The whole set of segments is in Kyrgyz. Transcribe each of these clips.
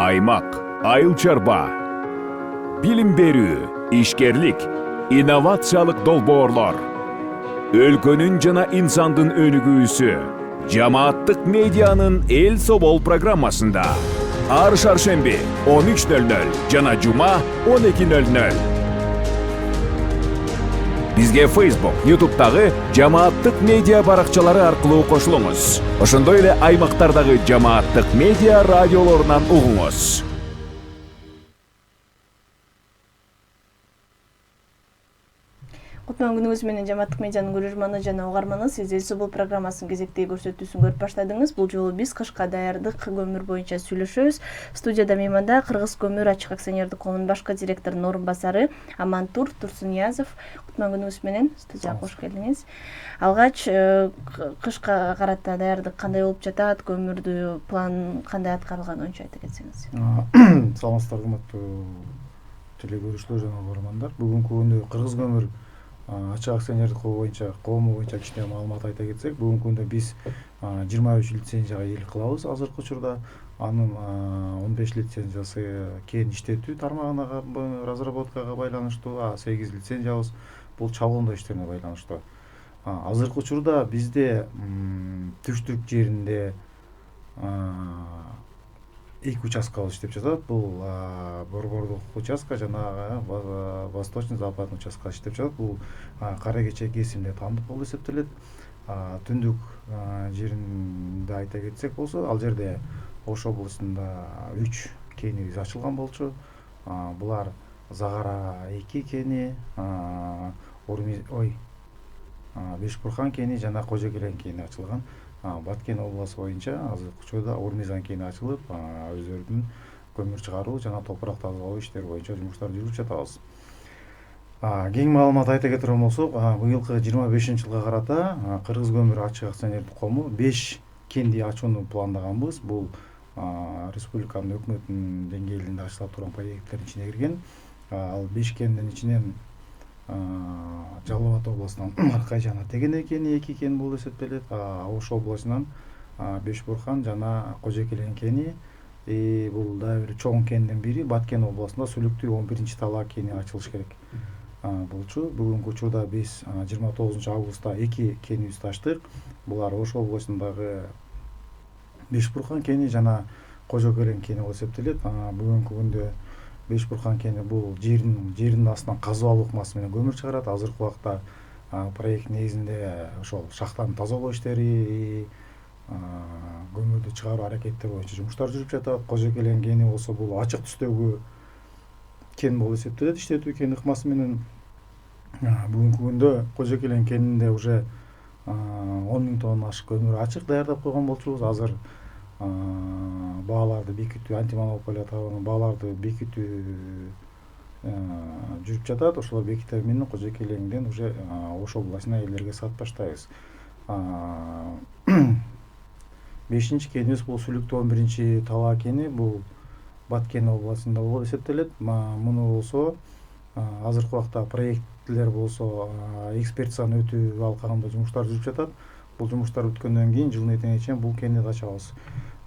аймак, айыл чарба, билим берүү, ишкерлик, инновациялык долбоорлор, өлкөнүн жана инсандын өнүгүүсү, жамааттык медианын эл собол программасында ар шаршемби 13:00 жана жума 12:00. Бизге Facebook, YouTube'дагы жамааттык медиа баракчалары аркылуу кошулуңуз. Ошондой эле аймактардагы жамааттык медиа радиолорунан угуңуз. Кутман күнүңүз менен жамааттык медианын көрөрманы жана угарманы. Сиз эл собол программасынын кезектеги көрсөтүүсүн көрүп баштадыңыз. Бул жолу биз кышка даярдык көмүр боюнча сүйлөшөбүз. Студияда мейманда Кыргыз көмүр ачык акционердик коомунун башкы директорунун орун басары Амантур Турсунниязов. Кутман күнүңүз менен студияга кош келдиңиз. Алгач кышка карата даярдык кандай болуп жатат, көмүрдү план кандай аткарылган oyuncu айта кетсеңиз. Саламатсыздар, урматтуу телекөрүүчүлөр жана угармандар. Бүгүнкү күндө Кыргыз көмүр ачык акционердик коому боюнча кичине маалымат айта кетсек, бүгүнкү күндө биз 23 лицензияга ээлик кылабыз. Азыркы учурда анын 15 лицензиясы кен иштетүү тармагына разработкага байланыштуу, 8 лицензиябыз бул чалгындоо иштерине байланыштуу. Азыркы учурда бизде түштүк жеринде 2 участкабыз иштеп жатат. Бул борбордук участка жана восточный западный участка иштеп жатат. Бул кара кече кесимде тандык болуп эсептелет. Түндүк жеринде айта кетсек болсо, ал жерде Ош областында 3 кенибиз ачылган болчу. Булар Загара 2 кени, Бешбурхан кени жана Кожокелен кени ачылган. Баткен областы боюнча азыркы учурда Урмизан кени ачылып, өздөрүнүн көмүр чыгаруу жана топурак тазалоо иштери боюнча жумуштар жүргүзүп жатабыз. Кең маалымат айта кетирген болсок, быйылкы 25-жылга карата Кыргыз көмүр ачык акционердик коому 5 кенди ачууну пландаганбыз. Бул республиканын өкмөтүнүн деңгээлинде ачылып турган проекттердин ичине кирген. Ал 5 кендин ичинен Жалал Абад областынан Маркай жана Тегене кени 2 кен болуп эсептелет. Ош областынан Бешбурхан жана Кожокелен кени. Бул дагы бир чоң кендин бири. Баткен областында Сүлүктүү 11-талаа кени ачылыш керек болчу. Бүгүнкү учурда биз 29 августта 2 кенибизди ачтык. Булар Ош областындагы Бешбурхан кени жана Кожокелен кени болуп эсептелет. Бүгүнкү күндө Бешбурхан кени бул жердин астынан казып алуу ыкмасы менен көмүр чыгарат. Азыркы убакта проект негизинде ошол шахтаны тазалоо иштери, көмүрдү чыгаруу аракеттери боюнча жумуштар жүрүп жатат. Кожокелен кени болсо бул ачык түстөгү кен болуп эсептелет. Иштетүү кен ыкмасы менен бүгүнкү күндө Кожокелен кенинде уже 10.000 тонна ашык көмүр ачык даярдап койгон болчубуз. Азыр бааларды бекитүү, антимонополия тарабынан бааларды бекитүү жүрүп жатат. Ошолор бекитүү менен Кожокеленден уже Ош областына элдерге сатып баштайбыз. 5-чи кенибиз бул Сүлүктүү 11-талаа кени. Бул Баткен областында болуп эсептелет. Муну болсо азыркы убакта проекттер болсо экспертизаны өтүү алкагында жумуштар жүрүп жатат. Бул жумуштар бүткөндөн кийин жылдын этеңине чейин бул кенди ачабыз.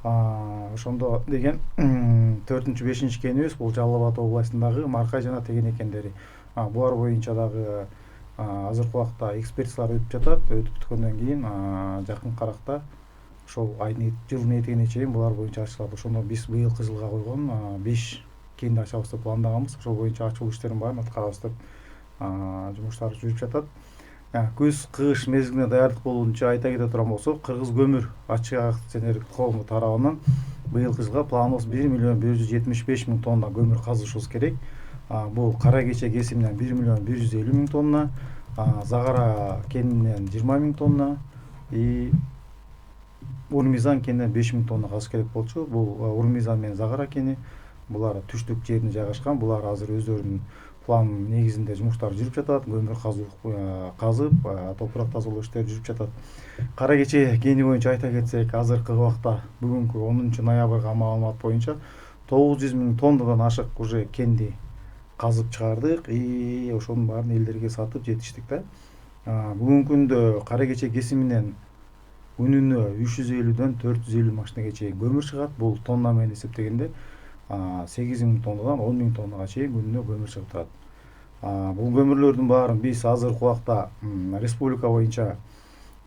Ошондо деген 4-5 кенибиз бул Жалал Абад областындагы Маркай жана Тегене кендери. Булар боюнча дагы азыркы убакта экспертизалар өтүп жатат. Өтүп бүткөндөн кийин жакын каракта ошол жылдын этегине чейин булар боюнча ачылат. Ошондо биз быйылкы жылга койгон 5 кенди ачабыз деп пландаганбыз. Ошол боюнча ачуу иштерин баарын аткарабыз деп жумуштар жүрүп жатат. Күз кыш мезгилине даярдык болуунча айта кете турган болсок, Кыргыз көмүр ачык акционердик коому тарабынан быйылкы жылга планыбыз 1.175.000 тонна көмүр казышыбыз керек. Бул кара кече кесиминен 1.150.000 тонна, Загара кенинен 20.000 тонна, Урмизан кенинен 5.000 тонна казыш керек болчу. Бул Урмизан менен Загара кени, булар түштүк жеринде жайгашкан. Булар азыр өздөрүнүн план негизинде жумуштар жүрүп жатат. Көмүр казып, топурак тазалоо иштери жүрүп жатат. Кара кече кени боюнча айта кетсек, азыркы убакта бүгүнкү 10 ноябрга маалымат боюнча 900.000 тоннадан ашык уже кенди казып чыгардык. Ошонун баарын элдерге сатып жетиштик да. Бүгүнкү күндө кара кече кесиминен күнүнө 350дөн 450 машинеге чейин көмүр чыгат. Бул тонна менен эсептегенде 8.000 тоннадан 10.000 тоннага чейин күнүнө көмүр чыгып турат. Бул көмүрлөрдүн баарын биз азыркы убакта республика боюнча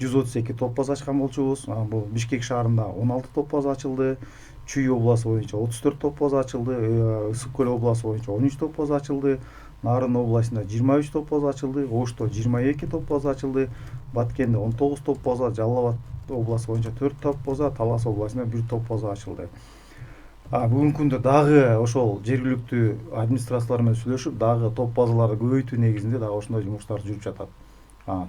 132 топ база ачкан болчубуз. Бул Бишкек шаарында 16 топ база ачылды, Чүй областы боюнча 34 топ база ачылды, Ысык көл областы боюнча 13 топ база ачылды, Нарын областында 23 топ база ачылды, Ошто 22 топ база ачылды, Баткенде 19 топ база, Жалал Абад областы боюнча 4 топ база, Талас областында 1 топ база ачылды. Бүгүнкү күндө дагы ошол жергиликтүү администрациялар менен сүйлөшүп, дагы топ базаларды көбөйтүү негизинде дагы ошондой жумуштар жүрүп жатат.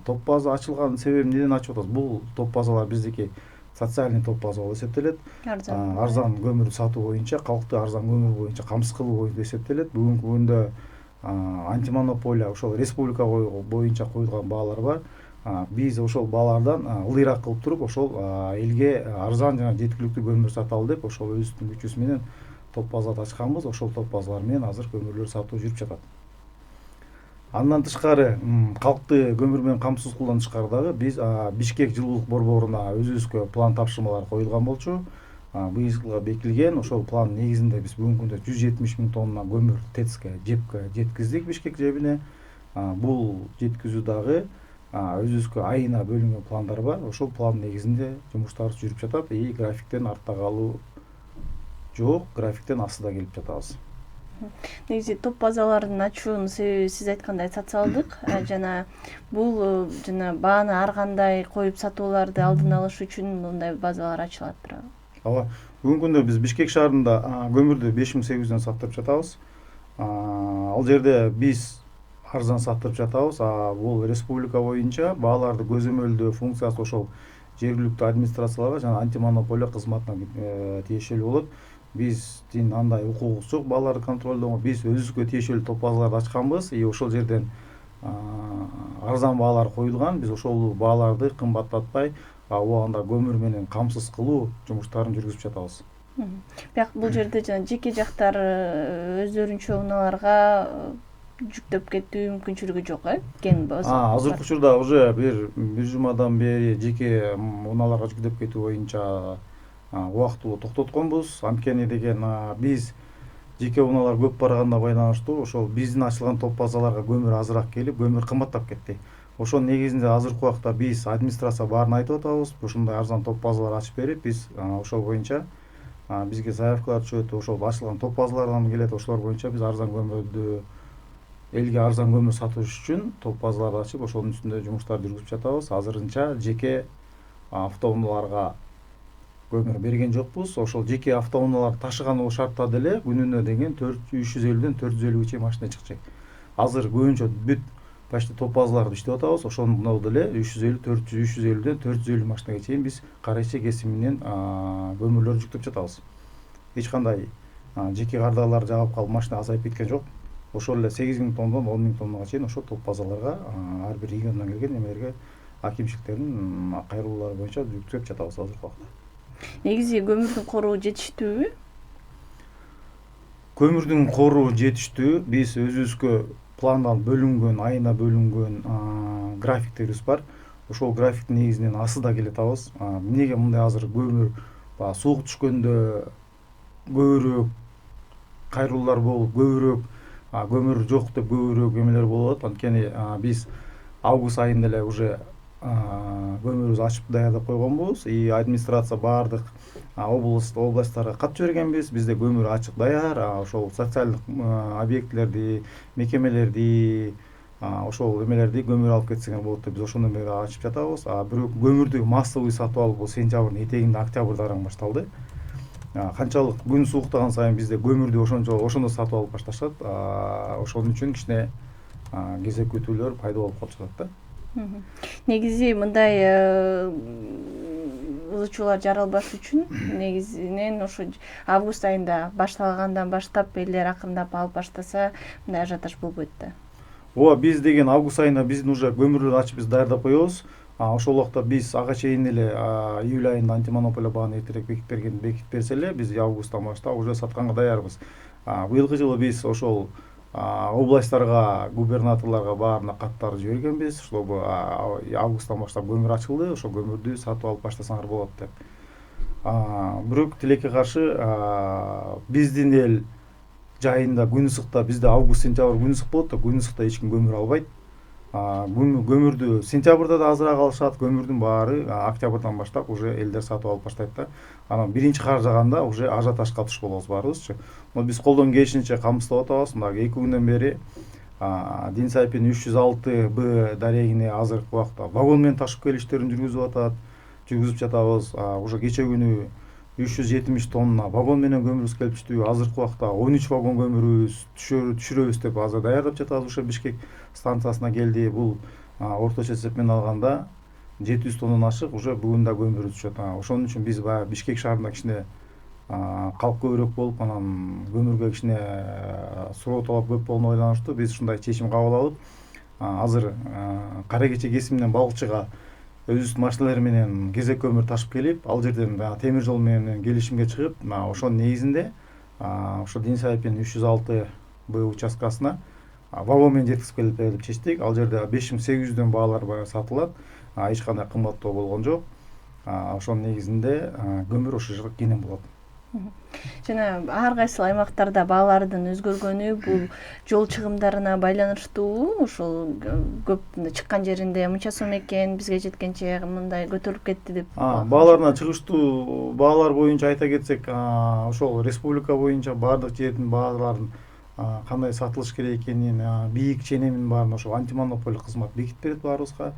Топ база ачылган себебин неден ачып атабыз? Бул топ базалар биздики социальный топ база болуп эсептелет. Арзан көмүр сатуу боюнча, калкты арзан көмүр боюнча камсыз кылуу боюнча эсептелет. Бүгүнкү күндө антимонополия ошол республика боюнча коюлган баалар бар. Биз ошол баалардан ылдыйраак кылып туруп, ошол элге арзан жана жеткиликтүү көмүр саталы деп, ошол өзүбүздүн күчүбүз менен топ базарды ачканбыз. Ошол топ базалар менен азыр көмүрлөр сатуу жүрүп жатат. Андан тышкары, калкты көмүр менен камсыз кылуудан тышкары дагы биз Бишкек жылуулук борборуна өзүбүзгө план тапшырмалар коюлган болчу. Быйыл жылга бекилген. Ошол план негизинде биз бүгүнкү күндө 170.000 тонна көмүр ТЭЦке жеткиздик Бишкек жебине. Бул жеткизүү дагы өзүбүзгө айына бөлүнгөн пландар бар. Ошол план негизинде жумуштар жүрүп жатат. Графиктен артта калуу жок, графиктен астыда келип жатабыз. Негизи топ базалардын ачуунун себеби сиз айткандай социалдык жана бул жана бааны ар кандай коюп сатууларды алдын алыш үчүн мындай базалар ачылат турабы? Ооба. Бүгүнкү күндө биз Бишкек шаарында көмүрдү 5800дөн саттырып жатабыз. Ал жерде биз арзан саттырып жатабыз. Бул республика боюнча бааларды көзөмөлдөө функциясы ошол жергиликтүү администрацияларга жана антимонополия кызматына тиешелүү болот. Биздин андай укугубуз жок бааларды контролдоого. Биз өзүбүзгө тиешелүү топ базаларды ачканбыз. Ошол жерден арзан баалар коюлган. Биз ошол бааларды кымбаттатпай, убагында көмүр менен камсыз кылуу жумуштарын жүргүзүп жатабыз. Бирок бул жерде жана жеке жактар өздөрүнчө унааларга жүктөп кетүү мүмкүнчүлүгү жок, кен база. Азыркы учурда уже бир жумадан бери жеке унааларга жүктөп кетүү боюнча убактылуу токтотконбуз. Анткени деген биз жеке унаалар көп барганда байланыштуу ошол биздин ачылган топ базаларга көмүр азыраак келип, көмүр кымбаттап кетти. Ошол негизинде азыркы убакта биз администрация баарын айтып атабыз. Ушундай арзан топ базалар ачып берип, биз ошол боюнча бизге заявкалар түшөт, ошол ачылган топ базалардан келет. Ошолор боюнча биз арзан көмүрдү элге арзан көмүр сатыш үчүн топ базаларды ачып, ошонун үстүндө жумуштар жүргүзүп жатабыз. Азырынча жеке автоунааларга көмүр берген жокпуз. Ошол жеке автоунаалар ташыган шартта деле күнүнө деген 350ден 450ге чейин машина чыкчак. Азыр көбүнчө бүт почти топ базаларды иштеп атабыз. Ошондо деле 350ден 450 машинага чейин биз Карайчы кесиминен көмүрлөр жүктөп жатабыз. Эч кандай жеке кардарлар жаап калып машина азайып кеткен жок. Ошол эле 8.000 тоннадан 10.000 тоннага чейин ошол топ базаларга ар бир региондон келген эмелерге акимчиликтердин кайрылуулары боюнча жүктөп жатабыз азыркы убакта. Негизи көмүрдүн кору жетиштүүбү? Көмүрдүн кору жетиштүү. Биз өзүбүзгө пландан бөлүнгөн, айына бөлүнгөн графиктерибиз бар. Ошол графиктин негизинен астыда келе атабыз. Эмнеге мындай азыр көмүр суук түшкөндө көбүрөөк кайрылуулар болуп, көбүрөөк көмүр жок деп көбүрөөк эмелер болуп атат. Анткени биз август айында эле уже көмүрүбүздү ачып даярдап койгонбуз. Администрация баардык областтарга кат жибергенбиз. Бизде көмүр ачык даяр. Ошол социалдык объектилерди, мекемелерди, ошол эмелерди көмүр алып кетсеңер болот деп биз ошондон бери ачып жатабыз. Бирок көмүрдү массовый сатып алуу бул сентябрдын этегинде, октябрда араң башталды. Канчалык күн сууктаган сайын бизде көмүрдү ошондо сатып алып башташат. Ошон үчүн кичине кезек күтүүлөр пайда болуп калып жатат да. Негизи мындай ылычуулар жаралбаш үчүн негизинен ошо август айында башталгандан баштап элдер акырындап алып баштаса мындай ажиотаж болбойт да. Ооба, биз деген август айында биздин уже көмүрлөрдү ачып биз даярдап коебуз. Ошол убакта биз ага чейин эле июль айында антимонополия бааны эртерээк бекитип берсе эле биз августтан баштап уже сатканга даярбыз. Быйылкы жылы биз ошол областтарга, губернаторлорго баарына каттар жибергенбиз, чтобы августтан баштап көмүр ачылды, ошол көмүрдү сатып алып баштасаңар болот деп. Бирок тилекке каршы биздин эл жайында күн ысыкта бизде август сентябрь күн ысык болот да, күн ысыкта эч ким көмүр албайт. Көмүрдү сентябрда да азыраак алышат, көмүрдүн баары октябрдан баштап уже элдер сатып алып баштайт да. Анан биринчи кар жааганда уже ажиотажга туш болобуз баарыбызчы. Биз колдон келишинче камсыздап атабыз. Мына 2 күндөн бери Дин Сайпин 306Б дарегине азыркы убакта вагон менен ташып келүү иштерин жүргүзүп жатабыз. Уже кече күнү 370 тонна вагон менен көмүрүбүз келип түштү. Азыркы убакта 13 вагон көмүрүбүз түшүрөбүз деп азыр даярдап жатабыз. Ошо Бишкек станциясына келди. Бул орточо эсеп менен алганда 700 тоннадан ашык уже бүгүн да көмүрүбүз түшөт. Ошон үчүн биз баягы Бишкек шаарында кичине калк көбүрөөк болуп, анан көмүргө кичине суроо талап көп болгонуна байланыштуу биз ушундай чечим кабыл алып, азыр кара кече кесиминен балыкчыга өзүбүздүн машиналар менен кезек көмүр ташып келип, ал жерден темир жол менен келишимге чыгып, ошонун негизинде ошо Дин Сайпин 306Б участкасына вагон менен жеткизип келип деп чечтик. Ал жерде 5800дөн баалар сатылат, эч кандай кымбаттоо болгон жок. Ошонун негизинде көмүр ошол жерде кенен болот. Жана ар кайсы аймактарда баалардын өзгөргөнү бул жол чыгымдарына байланыштуубу? Ошол көп чыккан жеринде мынча сом экен, бизге жеткенче мындай көтөрүлүп кетти деп. Бааларына чыгыштуу баалар боюнча айта кетсек, ошол республика боюнча баардык жердин бааларын кандай сатылыш керек экенин, бийик ченемин баарын ошол антимонополия кызмат бекитип берет баарыбызга.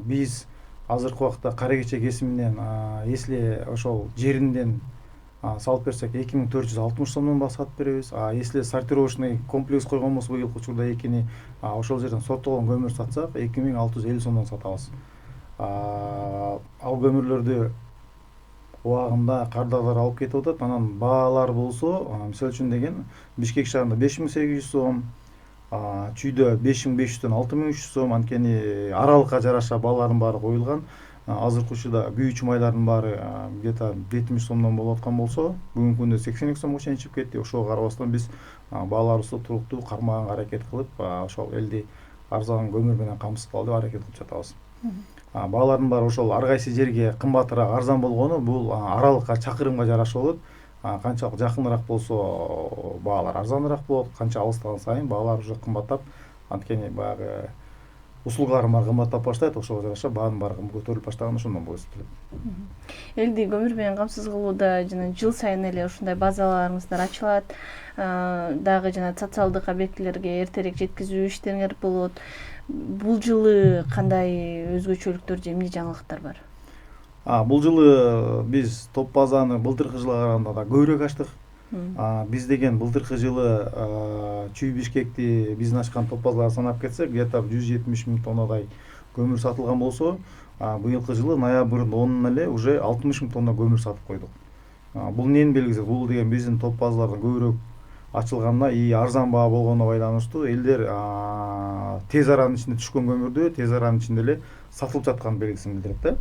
Биз азыркы убакта кара кече кесиминен если ошол жеринден салып берсек 2460 сомдон сатып беребиз. Если сортировочный комплекс койгонбуз быйылкы учурда экини, ошол жерден сорттолгон көмүр сатсак 2650 сомдон сатабыз. Ал көмүрлөрдү убагында кардагылар алып кетип атат. Анан баалар болсо, мисалы үчүн деген Бишкек шаарында 5800 сом, Чүйдө 5500дөн 6300 сом, анткени аралыкка жараша баалардын баары коюлган. Азыркы учурда күйүүчү майлардын баары где-то 70 сомдон болуп аткан болсо, бүгүнкү күндө 82 сомго чейин чыгып кетти. Ошого карабастан биз бааларыбызды туруктуу кармаганга аракет кылып, ошол элди арзан көмүр менен камсыз кылалы деп аракет кылып жатабыз. Баалардын баары ошол ар кайсы жерге кымбатыраак, арзан болгону бул аралыкка, чакырымга жараша болот. Канчалык жакыныраак болсо баалар арзаныраак болот, канча алыстаган сайын баалар уже кымбаттап, анткени баягы услугалардын баары кымбаттап баштайт, ошого жараша баанын баары көтөрүлүп баштаган ошондон болуп эсептелет. Элди көмүр менен камсыз кылууда жана жыл сайын эле ушундай базаларыңыздар ачылат, дагы жана социалдык объектилерге эртерээк жеткизүү иштериңер болот. Бул жылы кандай өзгөчөлүктөр же эмне жаңылыктар бар? Бул жылы биз топ базаны былтыркы жылга караганда да көбүрөөк ачтык. Биз деген былтыркы жылы Чүй Бишкекти биздин ачкан топ базаларды санап кетсек, где-то 170 000 тоннадай көмүр сатылган болсо, быйылкы жылы ноябрдын 10-унан эле уже 60 000 тонна көмүр сатып койдук. Бул эмнени белгилейт? Бул деген биздин топ базалардын көбүрөөк ачылганына и арзан баа болгонуна байланыштуу. Элдер тез аранын ичинде түшкөн көмүрдү тез аранын ичинде эле сатылып жаткан белгисин билдирет да.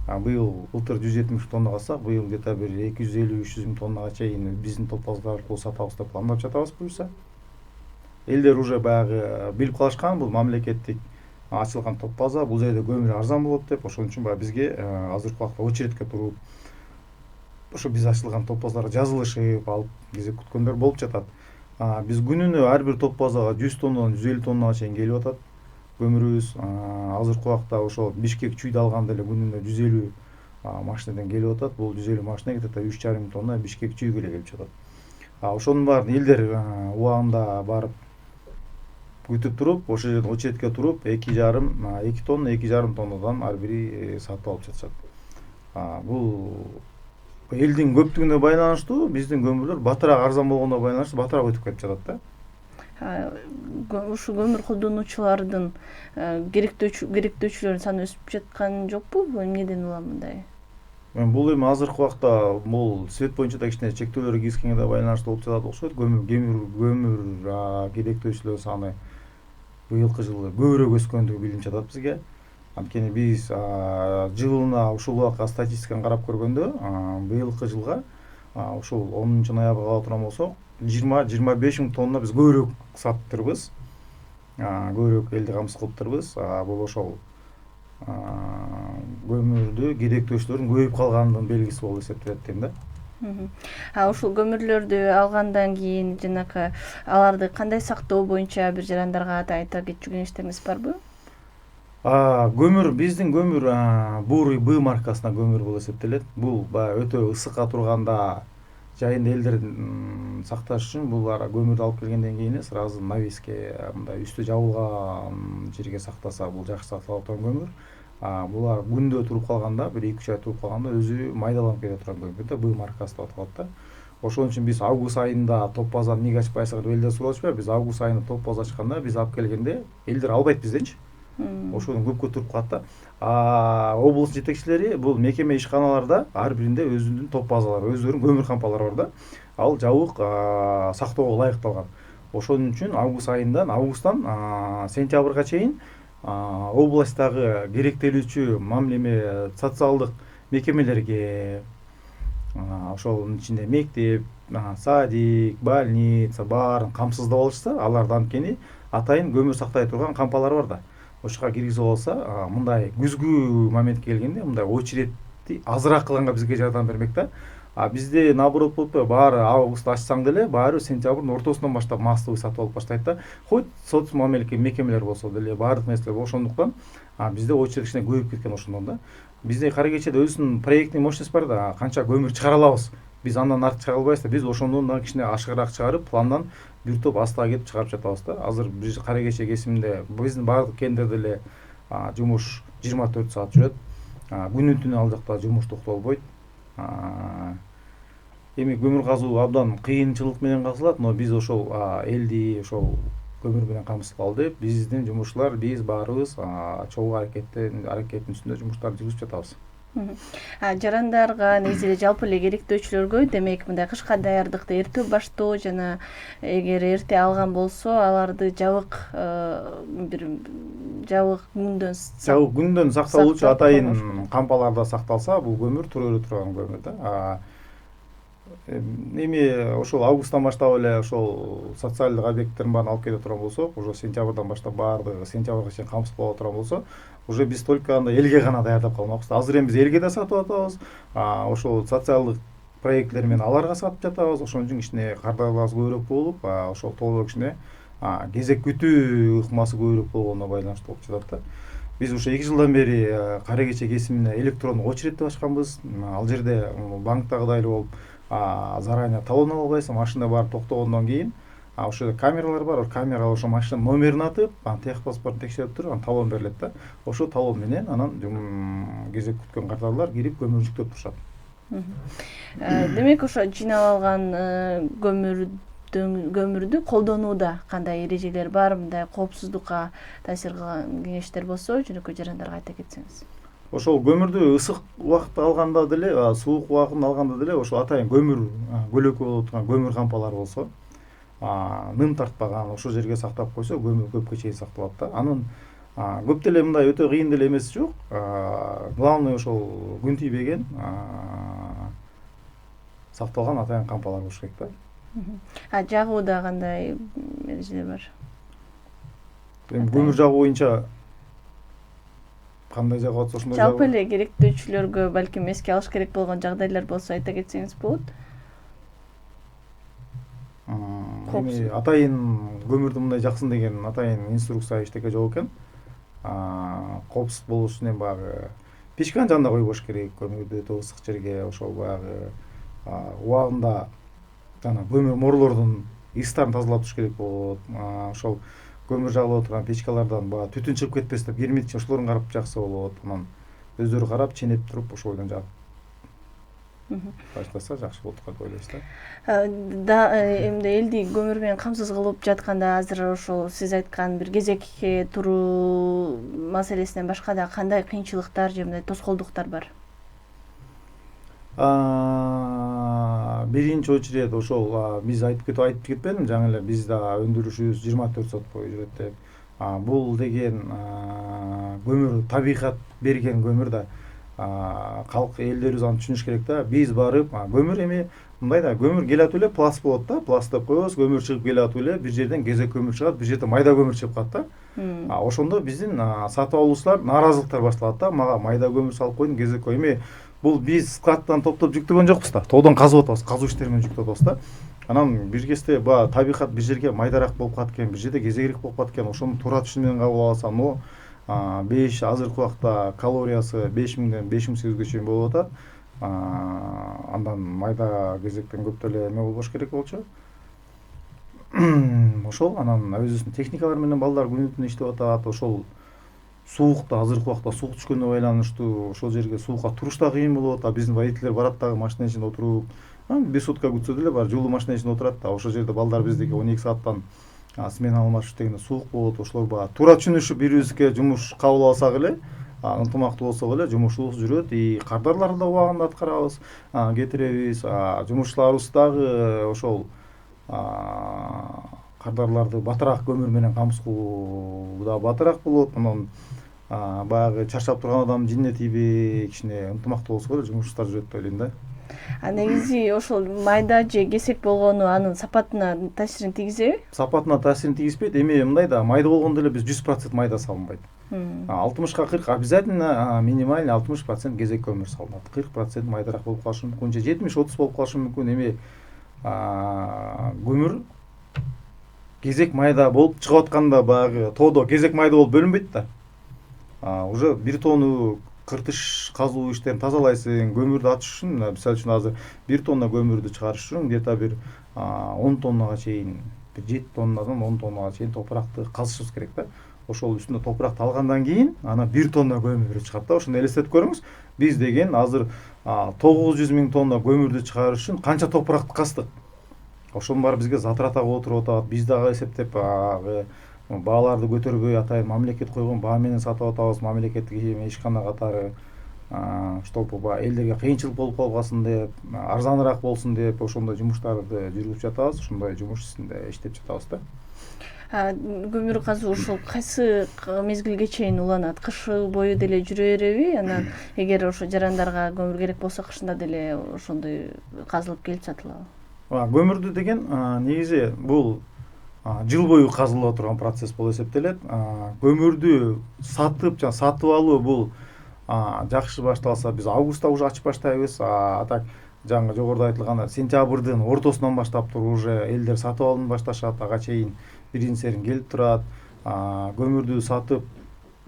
Былтыр 170 000 тонна калсак, быйыл где-то бир 250-300 000 тоннага чейин биздин топ базалар аркылуу сатабыз деп пландап жатабыз буюрса. Элдер уже баягы билип калышкан, бул мамлекеттик ачылган топ база, бул жерде көмүр арзан болот деп, ошон үчүн баягы бизге азыркы убакта очередке туруп, ошо биз ачылган топ базаларга жазылышып алып кезек күткөндөр болуп жатат. Биз күнүнө ар бир топ базага 100 тоннадан 150 тоннага чейин келип атат көмүрүбүз. Азыркы убакта ошол Бишкек Чүйдө алганда эле күнүнө 150 машинеден келип атат. Бул 150 машина где-то 3,5 тонна Бишкек Чүйгө эле келип жатат. Ошонун баарын элдер убагында барып күтүп туруп, ошол жерден очередке туруп 2,5 тонна, 2,5 тоннадан ар бири сатып алып жатышат. Бул элдин көптүгүнө байланыштуу, биздин көмүрлөр батыраак арзан болгондо байланыштуу батыраак өтүп кетип жатат да. Ушу көмүр колдонуучулардын керектөөчүлөрүнүн саны өсүп жаткан жокпу? Бул эмнеден улам мындай? Бул эми азыркы убакта бул свет боюнча да кичине чектөөлөр кийгизгенге да байланыштуу болуп жатат окшойт. Көмүр керектөөчүлөрүнүн саны быйылкы жылы көбүрөөк өскөндүгү билинип жатат бизге. Анткени биз жылына ушул убакка статистиканы карап көргөндө, быйылкы жылга ушул 10-ноябрга кала турган болсок, 20-25 000 тонна биз көбүрөөк саттырбыз. Көбүрөөк элди камсыз кылыптырбыз. Бул ошол көмүрдү керектөөчүлөрдүн көбөйүп калганынын белгиси болуп эсептелет дейм да. Ушул көмүрлөрдү алгандан кийин жанакы аларды кандай сактоо боюнча бир жарандарга айта кетчү кеңештериңиз барбы? Көмүр, биздин көмүр Бурый Б маркасына көмүр болуп эсептелет. Бул баягы өтө ысыкка турганда жайында элдер сакташ үчүн бул көмүрдү алып келгенден кийин сразу навеске мындай үстү жабылган жерге сактаса бул жакшы сакталып турган көмүр. Булар күндө туруп калганда, бир 2-3 ай туруп калганда өзү майдаланып кете турган көмүр да, Б маркасы деп аталат да. Ошон үчүн биз август айында топ базаны эмнеге ачпайсыңар деп элдер сурап атышпайбы? Биз август айында топ база ачканда биз алып келгенде элдер албайт бизденчи. Ошондон көпкө туруп калат да. Облус жетекчилери бул мекеме ишканаларда ар биринде өзүнүн топ базалары, өздөрүнүн көмүр кампалары бар да. Ал жабык сактоого ылайыкталган. Ошон үчүн августтан сентябрга чейин областтагы керектелүүчү мамилеме социалдык мекемелерге, ошонун ичинде мектеп, садик, больница баарын камсыздап алышса, аларда анткени атайын көмүр сактай турган кампалар бар да. Ошоға киргизип алса, мындай күзгү моментке келгенде мындай очередти азыраак кылганга бизге жардам бермек да. Бизде наоборот болуп атпайбы? Баары августта ачсаң деле, баары сентябрдын ортосунан баштап массовый сатып алып баштайт да. Хоть соц мамилеге мекемелер болсо деле, баардык нерселер ошондуктан бизде очередь кичине көбөйүп кеткен ошондон да. Бизде Каракечеде өзүнүн проектный мощность бар да, канча көмүр чыгара алабыз. Биз андан артык чыгара албайбыз да. Биз ошондон да кичине ашыгыраак чыгарып, пландан бир топ астыга кетип чыгарып жатабыз да. Азыр биз Каракече кесиминде биздин баардык кендерде эле жумуш 24 саат жүрөт. Күнү түнү ал жакта жумуш токтолбойт. Эми көмүр казуу абдан кыйынчылык менен казылат, но биз ошол элди ошол көмүр менен камсыз кылалы деп биздин жумушчулар, биз баарыбыз чогуу аракеттин үстүндө жумуштарды жүргүзүп жатабыз. Жарандарга негизи эле жалпы эле керектөөчүлөргө демек мындай кышка даярдыкты эрте баштоо жана эгер эрте алган болсо аларды жабык күндөн сакталуучу атайын кампаларда сакталса, бул көмүр тура өрө турган көмүр да. Эми ошол августтан баштап эле ошол социалдык объекттердин баарын алып кете турган болсок, уже сентябрдан баштап баардыгы сентябрга чейин камсыз кыла турган болсо, уже биз только анда элге гана даярдап калмакпыз. Азыр эми биз элге да сатып атабыз. Ошол социалдык проектлер менен аларга сатып жатабыз. Ошон үчүн кичине кардарларыбыз көбүрөөк болуп, ошол толук кичине кезек күтүү ыкмасы көбүрөөк болгонуна байланыштуу болуп жатат да. Биз ушу 2 жылдан бери Каракече кесимине электрондук очередь деп ачканбыз. Ал жерде банктагыдай эле болуп заранее талон ала албайсың, машина баары токтогондон кийин ошо камералар бар, камерага ошо машинанын номерин атып, техпаспортун текшерип туруп, талон берилет да. Ошо талон менен анан кезек күткөн кардарлар кирип көмүр жүктөп турушат. Демек ошо жыйнап алган көмүрдү колдонууда кандай эрежелер бар, мындай коопсуздукка таасир кылган кеңештер болсо жөнөкөй жарандарга айта кетсеңиз. Ошол көмүрдү ысык убакытта алганда деле, суук убагын алганда деле ошо атайын көмүр көлөкө болуп турган көмүр кампалары болсо, ным тартпаган, ошол жерге сактап койсо көмүр көпкө чейин сакталат да. Анын көп деле мындай өтө кыйын деле эмеси жок. Главный ошол күн тийбеген сакталган атайын кампалар болуш керек да. Жагууда кандай эрежелер бар? Эми көмүр жагуу боюнча кандай жагып атса ошондой жалпы эле керектөөчүлөргө балким эске алыш керек болгон жагдайлар болсо айта кетсеңиз болот. Эми атайын көмүрдү мындай жаксын деген атайын инструкция эчтеке жок экен. Коопсуз болуш үчүн баягы печканын жанында койбош керек, көмүрдү өтө ысык жерге, ошол баягы убагында жана көмүр морлордун ыстарын тазалап туруш керек болот. Ошол көмүр жагылып турган печкалардан баягы түтүн чыгып кетпес деп герметик ошолорун карап жакса болот. Анан өздөрү карап ченеп туруп ошол бойдон жагып баштаса жакшы болот деп ойлойбуз да. Эмне элди көмүр менен камсыз кылып жатканда азыр ошол сиз айткан бир кезекке туруу маселесинен башка да кандай кыйынчылыктар же мындай тоскоолдуктар бар? Биринчи очередь ошол биз айтып кетпедимби жаңы эле биз да өндүрүшүбүз 24 саат бою жүрөт деп. Бул деген көмүр табигат берген көмүр да. калк элдерибиз аны түшүнүш керек да. Биз барып көмүр эми мындай да, көмүр келатып эле пласт болот да, пласт деп коебуз, көмүр чыгып келатып эле бир жерден кезек көмүр чыгат, бир жерде майда көмүр чыгып калат да. Ошондо биздин сатып алуучулар нааразылыктар башталат да, мага майда көмүр салып койдуң, кезек кой. Эми бул биз складтан топтоп жүктөгөн жокпуз да, тоодон казып атабыз, казуу иштери менен жүктөп атабыз да. Анан бир кезде баягы табигат бир жерге майдараак болуп калат экен, бир жерде кезегирээк болуп калат экен, ошону туура түшүнүү менен кабыл алсам, но 5 азыркы убакта калориясы 5000ден 5800ге чейин болуп атат. Андан майда кезектен көп деле эме болбош керек болчу. Ошол анан өзүбүздүн техникалар менен балдар күнү түнү иштеп атат. Ошол суукта, азыркы убакта суук түшкөнүнө байланыштуу ошол жерге суукка туруш да кыйын болуп атат. Биздин водительдер барат дагы машина ичинде отуруп, бир сутка күтсө деле бар жылуу машина ичинде отурат да. Ошол жерде балдар биздики 12 сааттан смена алмашып дегенде суук болот. Ошолор баягы туура түшүнүшүп бирибизге жумуш кабыл алсак эле, ынтымактуу болсок эле жумушубуз жүрөт. Кардарларды да убагында аткарабыз, кетиребиз. Жумушчуларыбыз дагы ошол кардарларды батыраак көмүр менен камсыздоо да батыраак болот. Анан баягы чарчап турган адам жине тийбей, кичине ынтымактуу болсок эле жумушубуздар жүрөт деп ойлойм да. Негизи ошол майда же кесек болгону анын сапатына таасирин тийгизеби? Сапатына таасирин тийгизбейт. Эми мындай да, майда болгондо эле биз 100% майда салынбайт. 60ка 40 обязательно минимально 60% кезек көмүр салынат. 40% майдараак болуп калышы мүмкүн, же 70-30 болуп калышы мүмкүн. Эми көмүр кезек майда болуп чыгып атканда баягы тоодо кезек майда болуп бөлүнбөйт да. Уже бир тонну кыртыш казуу иштерин тазалайсың, көмүрдү ачыш үчүн, мисалы үчүн азыр 1 тонна көмүрдү чыгарыш үчүн где-то бир 10 тоннага чейин, 7 тоннадан 10 тоннага чейин топуракты казышыбыз керек да. Ошол үстүнө топуракты алгандан кийин анан 1 тонна көмүр чыгат да. Ошону элестетип көрүңүз. Биз деген азыр 900 000 тонна көмүрдү чыгарыш үчүн канча топуракты каздык. Ошонун баары бизге затыратага отуруп атат. Биз дагы эсептеп бааларды көтөрбөй атайын мамлекет койгон баа менен сатып атабыз, мамлекеттик ишкана катары, чтобы элдерге кыйынчылык болуп калбасын деп, арзаныраак болсун деп ошондой жумуштарды жүргүзүп жатабыз. Ошондой жумуш үстүндө иштеп жатабыз да. Көмүр казуу ушул кайсы мезгилге чейин уланат? Кыш бою деле жүрө береби? Анан эгер ошо жарандарга көмүр керек болсо кышында деле ошондой казылып келип сатылабы? Көмүрдү деген негизи бул жыл бою казылып турган процесс болуп эсептелет. Көмүрдү сатып алуу бул жакшы башталса биз августта уже ачып баштайбыз. Так жаңы жогоруда айтылган сентябрдын ортосунан баштап туруп уже элдер сатып алууну башташат, ага чейин бирин серин келип турат. Көмүрдү сатып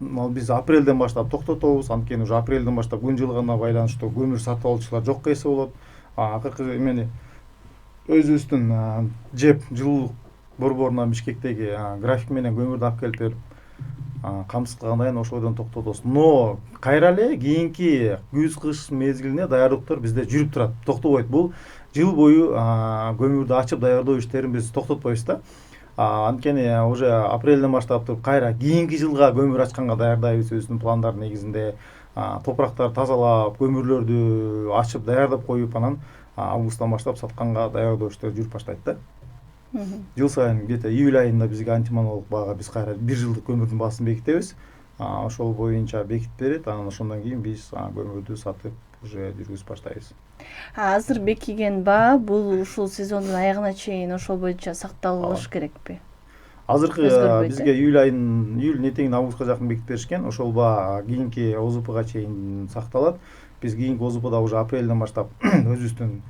биз апрелден баштап токтотобуз, анткени уже апрелден баштап күн жылыгына байланыштуу көмүр сатып алуучулар жокко эсе болот. Акыркы эмени өзүбүздүн ЖЭП жылуулук борборунан Бишкектеги график менен көмүрдү алып келип берип камсыз кылгандан кийин ошол жерден токтотобуз. Но кайра эле кийинки күз-кыш мезгилине даярдыктар бизде жүрүп турат, токтобойт. Бул жыл бою көмүрдү ачып даярдоо иштерин биз токтотпойбуз да. Анткени уже апрелден баштап туруп кайра кийинки жылга көмүр ачканга даярдайбыз өзүбүздүн пландардын негизинде. Топурактарды тазалап, көмүрлөрдү ачып даярдап коюп, анан августтан баштап сатканга даярдоо иштери жүрүп баштайт да. Жыл сайын где-то июль айында бизге антимонополдук баага биз кайра 1 жылдык көмүрдүн баасын бекитебиз. Ошол боюнча бекитип берет. Анан ошондон кийин биз көмүрдү сатып уже жүргүзүп баштайбыз. Азыр бекиген баа бул ушул сезондун аягына чейин ошол боюнча сакталыш керекпи? Азыркы бизге июль этеңин августка жакын бекитип беришкен. Ошол баа кийинки ОЗПга чейин сакталат. Биз кийинки ОЗПда уже апрелден баштап өзүбүздүн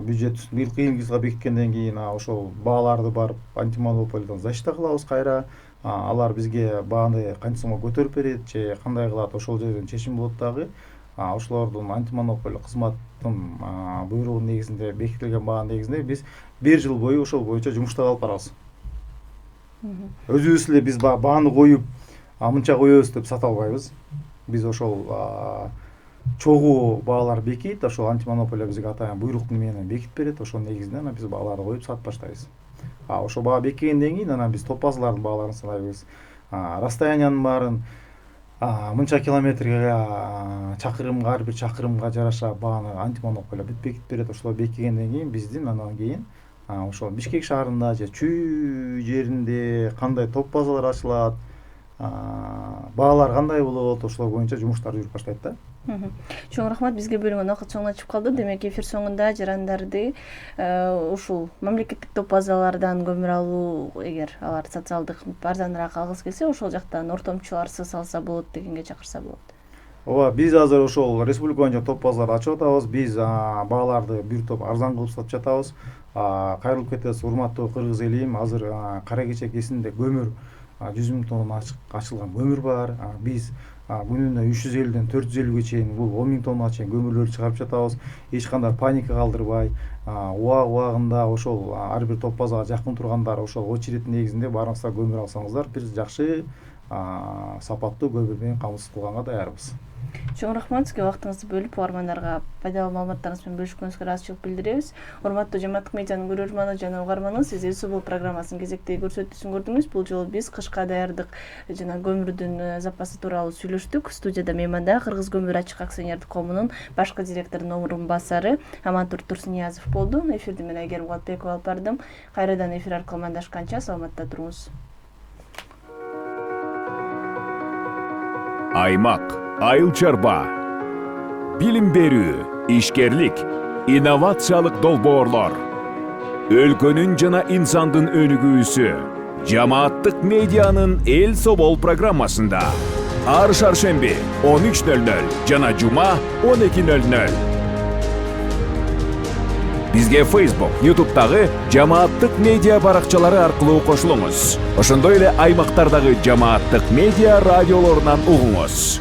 бюджет кийинки жылга бекиткенден кийин ошол бааларды барып антимонополиядан защита кылабыз кайра. Алар бизге бааны канча сомго көтөрүп берет же кандай кылат, ошол жерден чечим болот дагы. Ошолордун антимонополия кызматтын буйругунун негизинде бекитилген баанын негизинде биз 1 жыл бою ошол боюнча жумуштап алып барабыз. Өзүбүз эле биз бааны коюп, мынча коебуз деп сата албайбыз. Биз ошол чогуу баалар бекийт, ошол антимонополия бизге атайын буйруктун менен бекитип берет. Ошонун негизинде анан биз бааларды коюп сатып баштайбыз. Ошол баа бекигенден кийин анан биз топ базалардын бааларын санайбыз. Расстояниянын баарын мынча километрге, чакырымга, ар бир чакырымга жараша бааны антимонополия бүт бекитип берет. Ошолор бекигенден кийин биздин анан кийин ошол Бишкек шаарында же чүй жеринде кандай топ базалар ачылат, баалар кандай болот, ошолор боюнча жумуштар жүрүп баштайт да. Чоң рахмат, бизге бөлүнгөн убакыт соңуна калды. Демек эфир соңунда жарандарды ушул мамлекеттик топ базалардан көмүр алуу, эгер алар социалдык арзаныраак алгысы келсе, ошол жактан ортомчуларсыз алса болот дегенге чакырса болот. Ооба, биз азыр ошол республика боюнча топ базар ачып атабыз. Биз бааларды бир топ арзан кылып сатып жатабыз. Кайрылып кетебиз, урматтуу кыргыз элим. Азыр Кара Кече кесинде көмүр 100 000 тонна ачылган көмүр бар. Биз күнүнө 350ден 450ге чейин, бул 10 000 тоннага чейин көмүрлөрдү чыгарып жатабыз. Эч кандай паника калтырбай, убагында ошол ар бир топ базага жакын тургандар ошол очередь негизинде барыңыздар көмүр алсаңыздар, биз жакшы сапаттуу көмүр менен камсыз кылганга даярбыз. Чоң рахмат, сизге убактыңызды бөлүп угармандарга пайдалуу маалыматтарыңыз менен бөлүшкөнүңүзгө ыраазычылык билдиребиз. Урматтуу Жамааттык медианын көрөрманы жана угарманы, сиз Эл Субул программасынын кезектеги көрсөтүүсүн көрдүңүз. Бул жолу биз кышка даярдык жана көмүрдүн запасы тууралуу сүйлөштүк. Студияда мейманда Кыргыз көмүр ачык акционердик коомунун башкы директорунун орун басары Амантур Турсуниязов болду. Эфирди мен Айгерим Кулатбекова алып бардым. Кайрадан эфир аркылуу амандашканча саламатта туруңуз. Аймак, айыл чарба, билим берүү, ишкерлик, инновациялык долбоорлор, өлкөнүн жана инсандын өнүгүүсү жамааттык медианын Эл Собол программасында ар шаршемби 13:00 жана жума 12:00. Бизге Facebook, YouTube'дагы жамааттык медиа баракчалары аркылуу кошулуңуз. Ошондой эле аймактардагы жамааттык медиа радиолорунан угуңуз.